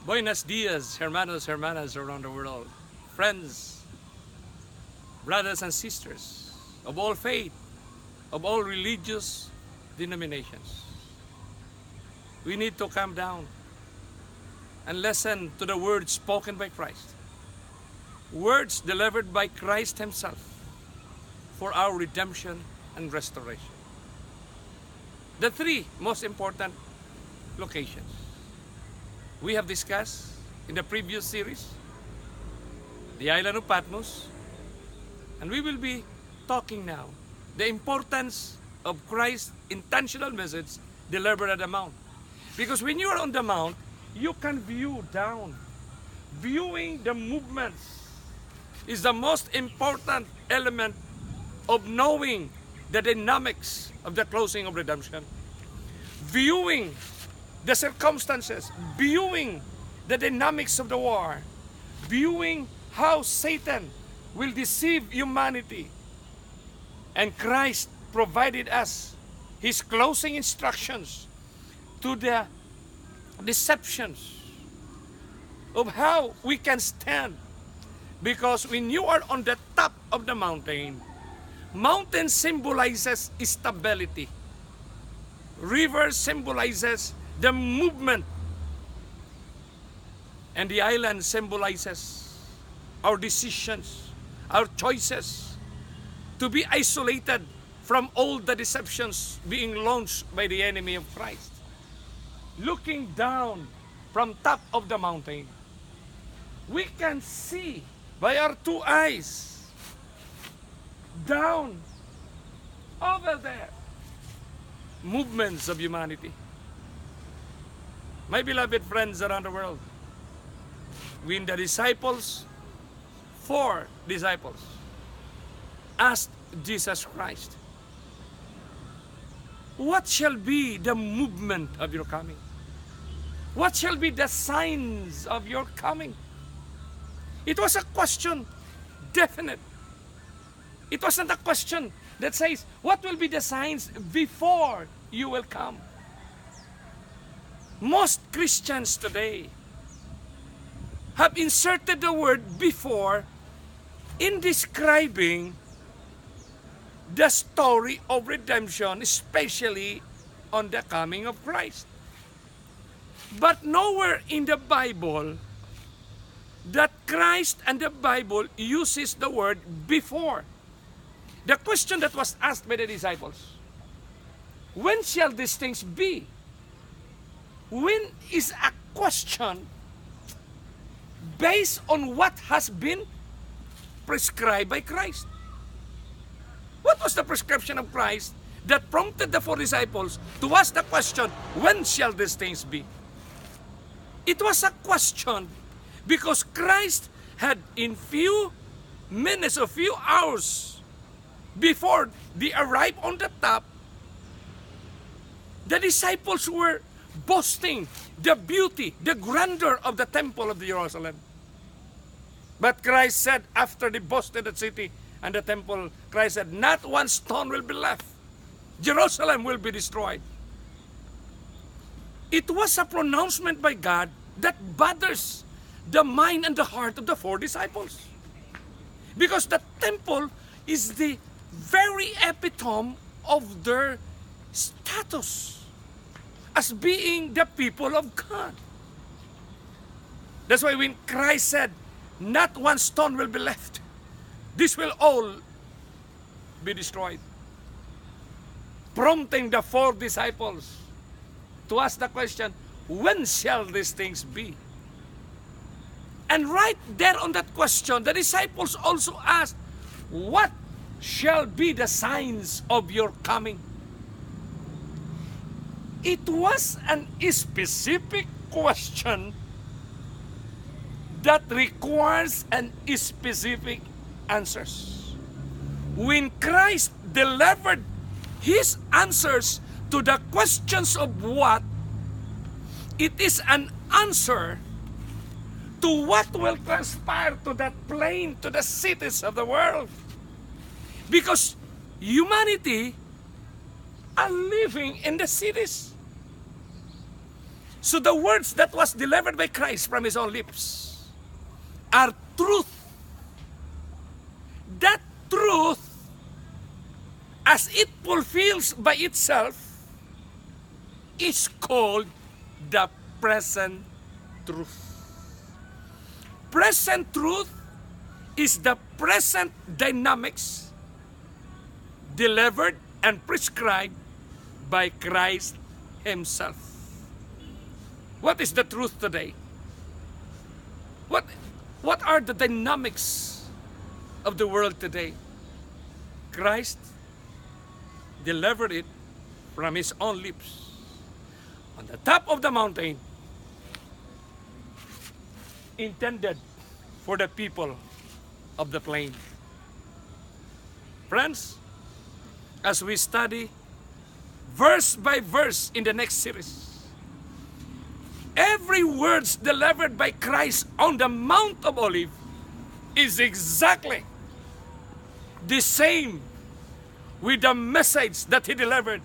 Buenos dias, hermanos, hermanas around the world. Friends, brothers and sisters of all faith, of all religious denominations. We need to calm down and listen to the words spoken by Christ. Words delivered by Christ Himself for our redemption and restoration. The three most important locations we have discussed in the previous series: the island of Patmos, and we will be talking now the importance of Christ's intentional message delivered at the mount. Because when you are on the mount, you can view down. Viewing the movements is the most important element of knowing the dynamics of the closing of redemption. Viewing the circumstances, viewing the dynamics of the war, viewing how Satan will deceive humanity. And Christ provided us His closing instructions to the deceptions of how we can stand. Because when you are on the top of the mountain, mountain symbolizes stability. River symbolizes the movement. And the island symbolizes our decisions, our choices to be isolated from all the deceptions being launched by the enemy of Christ. Looking down from top of the mountain, we can see by our two eyes down over there movements of humanity. My beloved friends around the world, when the disciples, 4 disciples, asked Jesus Christ, "What shall be the movement of your coming? What shall be the signs of your coming?" It was a question, definite. It wasn't a question that says, what will be the signs before you will come? Most Christians today have inserted the word "before" in describing the story of redemption, especially on the coming of Christ. But nowhere in the Bible that Christ and the Bible uses the word "before." The question that was asked by the disciples, when shall these things be? When is a question based on what has been prescribed by Christ. What was the prescription of Christ that prompted the 4 disciples to ask the question, when shall these things be? It was a question because Christ had in few minutes or few hours before they arrived on the top, the disciples were boasting the beauty, the grandeur of the temple of Jerusalem. But Christ said, after they boasted the city and the temple, Christ said, not one stone will be left. Jerusalem will be destroyed. It was a pronouncement by God that bothers the mind and the heart of the 4 disciples. Because the temple is the very epitome of their status as being the people of God. That's why when Christ said, not one stone will be left, this will all be destroyed, prompting the 4 disciples to ask the question, when shall these things be? And right there on that question, the disciples also asked, what shall be the signs of your coming? It was an specific question that requires an specific answers. When Christ delivered His answers to the questions of what, it is an answer to what will transpire to that plain, to the cities of the world. Because humanity are living in the cities. So the words that was delivered by Christ from his own lips are truth. That truth, as it fulfills by itself, is called the present truth. Present truth is the present dynamics delivered and prescribed by Christ himself. What is the truth today? What are the dynamics of the world today? Christ delivered it from his own lips on the top of the mountain, intended for the people of the plain. Friends, as we study verse by verse in the next series, every words delivered by Christ on the Mount of Olives is exactly the same with the message that he delivered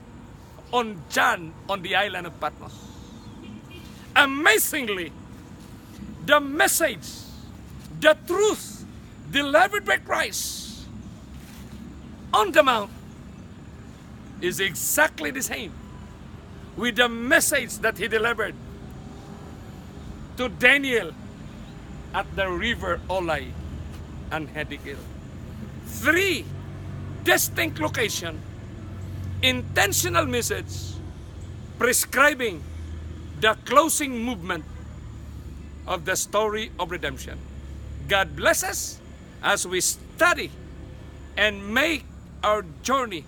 on John on the island of Patmos. Amazingly, the message, the truth delivered by Christ on the mount is exactly the same with the message that he delivered to Daniel at the river Olai and Hedikel. Three distinct locations, intentional message prescribing the closing movement of the story of redemption. God bless us as we study and make our journey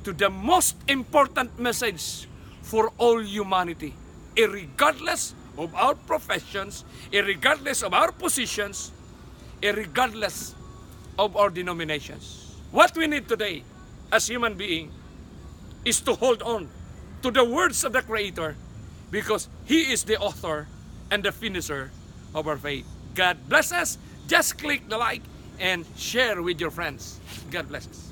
to the most important message for all humanity, irregardless of our professions, irregardless of our positions, irregardless of our denominations. What we need today as human beings is to hold on to the words of the Creator, because He is the author and the finisher of our faith. God bless us. Just click the like and share with your friends. God bless us.